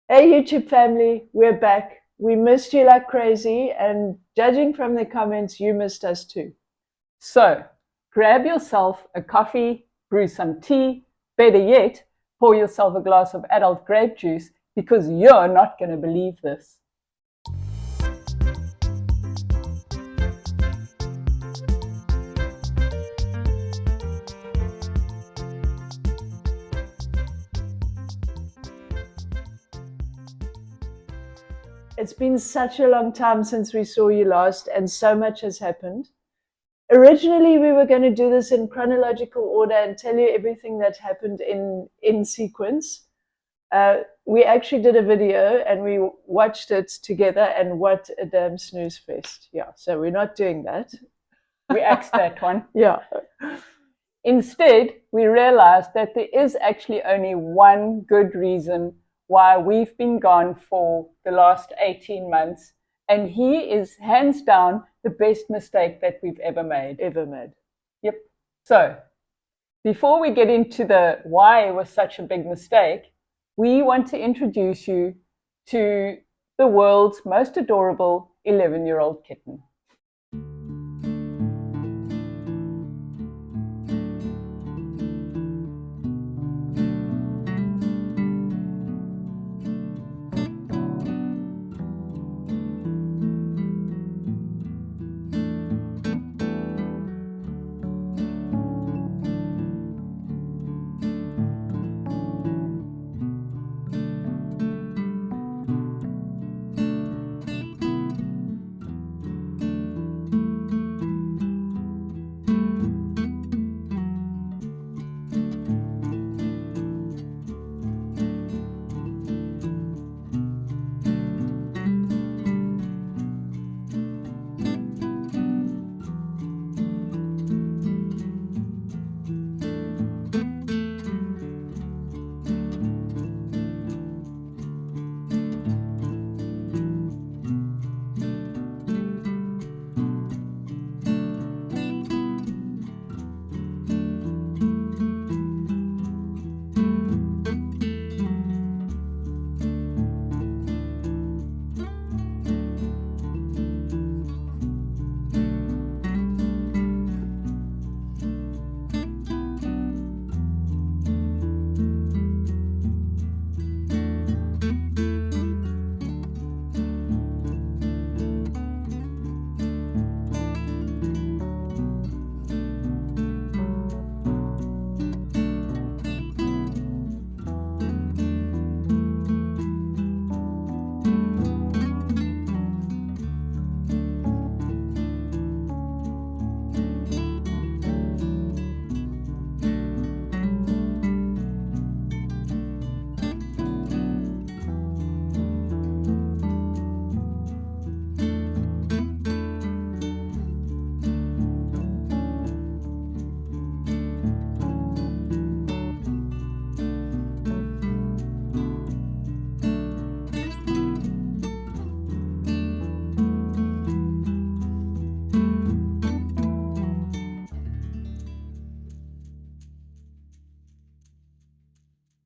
Hey YouTube family, we're back. We missed you like crazy, and judging from the comments, you missed us too. So, grab yourself a coffee, brew some tea, better yet, pour yourself a glass of adult grape juice because you're not going to believe this. It's been such a long time since we saw you last, and so much has happened. Originally, we were going to do this in chronological order and tell you everything that happened in sequence. We actually did a video and we watched it together, and what a damn snooze fest. Yeah, so we're not doing that. We axed that one. Yeah. Instead, we realized that there is actually only one good reason why we've been gone for the last 18 months, and he is hands down the best mistake that we've ever made. Yep. So, before we get into the why it was such a big mistake, we want to introduce you to the world's most adorable 11-year-old kitten.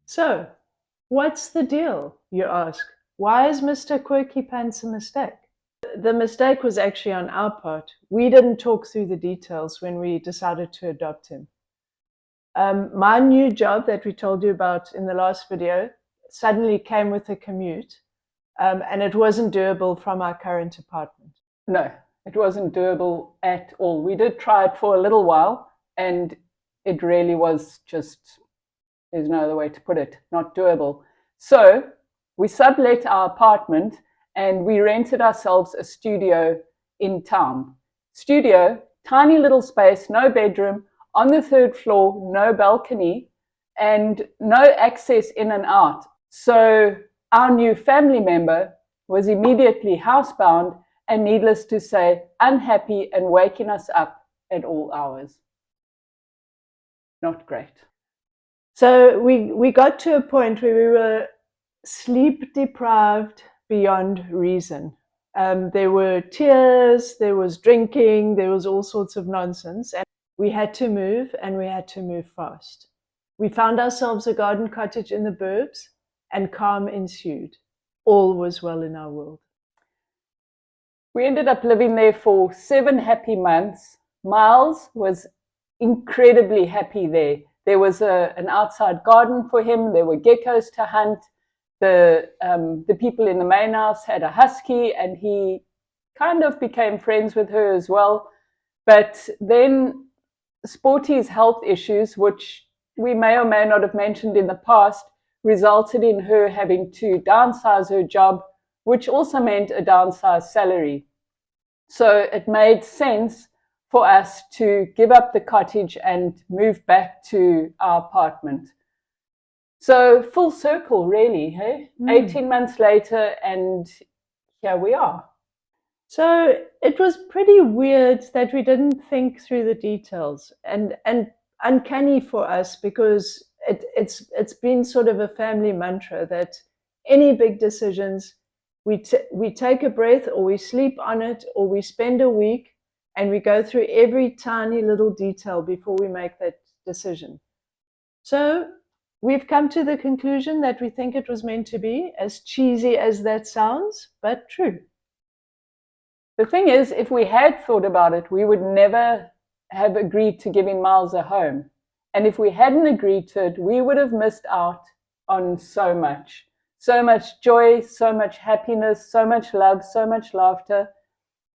So, what's the deal, you ask? Why is Mr. Quirky Pants a mistake? The mistake was actually on our part. We didn't talk through the details when we decided to adopt him. My new job that we told you about in the last video suddenly came with a commute, and it wasn't doable from our current apartment. No, it wasn't doable at all. We did try it for a little while, and it really was just, there's no other way to put it, not doable. So we sublet our apartment and we rented ourselves a studio in town. Studio, tiny little space, no bedroom, on the third floor, no balcony, and no access in and out. So our new family member was immediately housebound and, needless to say, unhappy and waking us up at all hours. Not great. So we got to a point where we were sleep deprived beyond reason. There were tears, there was drinking, there was all sorts of nonsense, and we had to move, and we had to move fast. We found ourselves a garden cottage in the burbs, and calm ensued. all was well in our world. We ended up living there for 7 happy months. Miles was incredibly happy there. There was an outside garden for him. There were geckos to hunt. The people in the main house had a husky, and he kind of became friends with her as well. But then Sporty's health issues, which we may or may not have mentioned in the past, resulted in her having to downsize her job, which also meant a downsized salary. So it made sense for us to give up the cottage and move back to our apartment. So full circle, really, hey? 18 months later, and here we are. So it was pretty weird that we didn't think through the details, and uncanny for us, because it's been sort of a family mantra that any big decisions, we take a breath, or we sleep on it, or we spend a week and we go through every tiny little detail before we make that decision. So we've come to the conclusion that we think it was meant to be, as cheesy as that sounds, but true. The thing is, if we had thought about it, we would never have agreed to giving Miles a home. And if we hadn't agreed to it, we would have missed out on so much joy, so much happiness, so much love, so much laughter.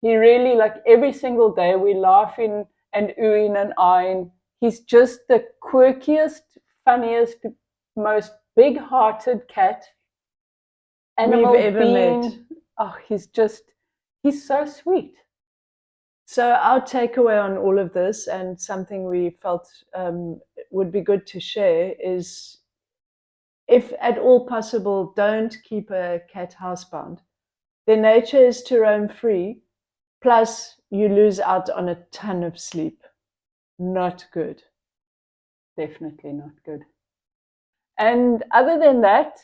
He really, like, every single day, we're laughing and oohing and eyeing. He's just the quirkiest, funniest, most big-hearted cat animal we've ever met. Oh, he's so sweet. So our takeaway on all of this, and something we felt would be good to share, is, if at all possible, don't keep a cat housebound. Their nature is to roam free, plus you lose out on a ton of sleep. Not good. Definitely not good. And other than that,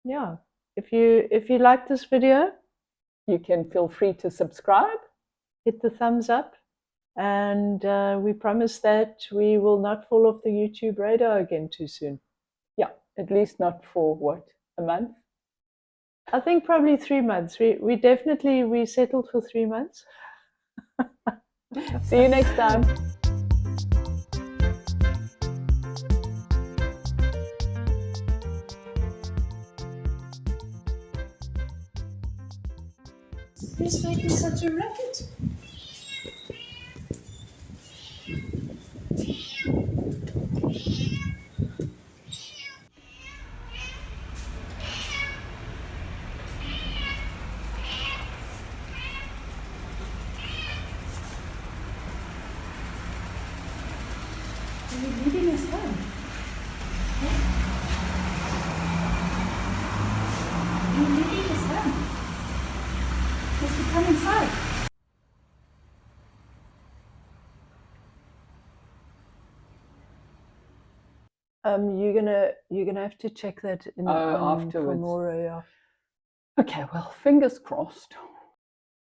yeah, if you like this video, you can feel free to subscribe, hit the thumbs up, and we promise that we will not fall off the YouTube radar again too soon. Yeah, at least not for what, a month? I think probably 3 months. We settled for 3 months. See you next time. Who's making such a racket? Are you leading us home? Are you leading us home? Let's come inside. You're gonna have to check that in afterwards. Pomora, yeah. Okay, well, fingers crossed.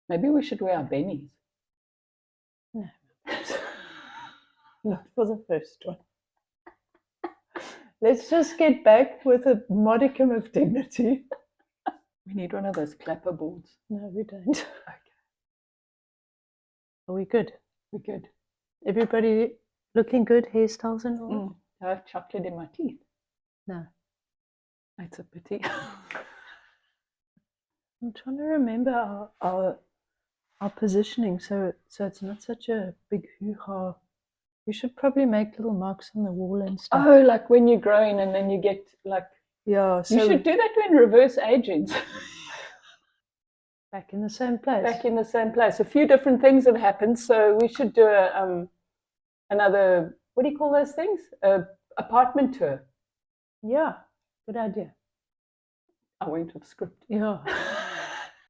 Maybe we should wear our bennies. No. Not for the first one. Let's just get back with a modicum of dignity. We need one of those clapper boards. No, we don't. Okay. Are we good? We're good. Everybody looking good, hairstyles and all? I have chocolate in my teeth. No. It's a pity. I'm trying to remember our positioning, so it's not such a big hoo-ha. We should probably make little marks on the wall and stuff. Oh, like when you're growing and then you get like... Yeah, so you should do that when reverse aging. Back in the same place. Back in the same place. A few different things have happened, so we should do another, what do you call those things? Apartment tour. Yeah, good idea. I went off script. Yeah.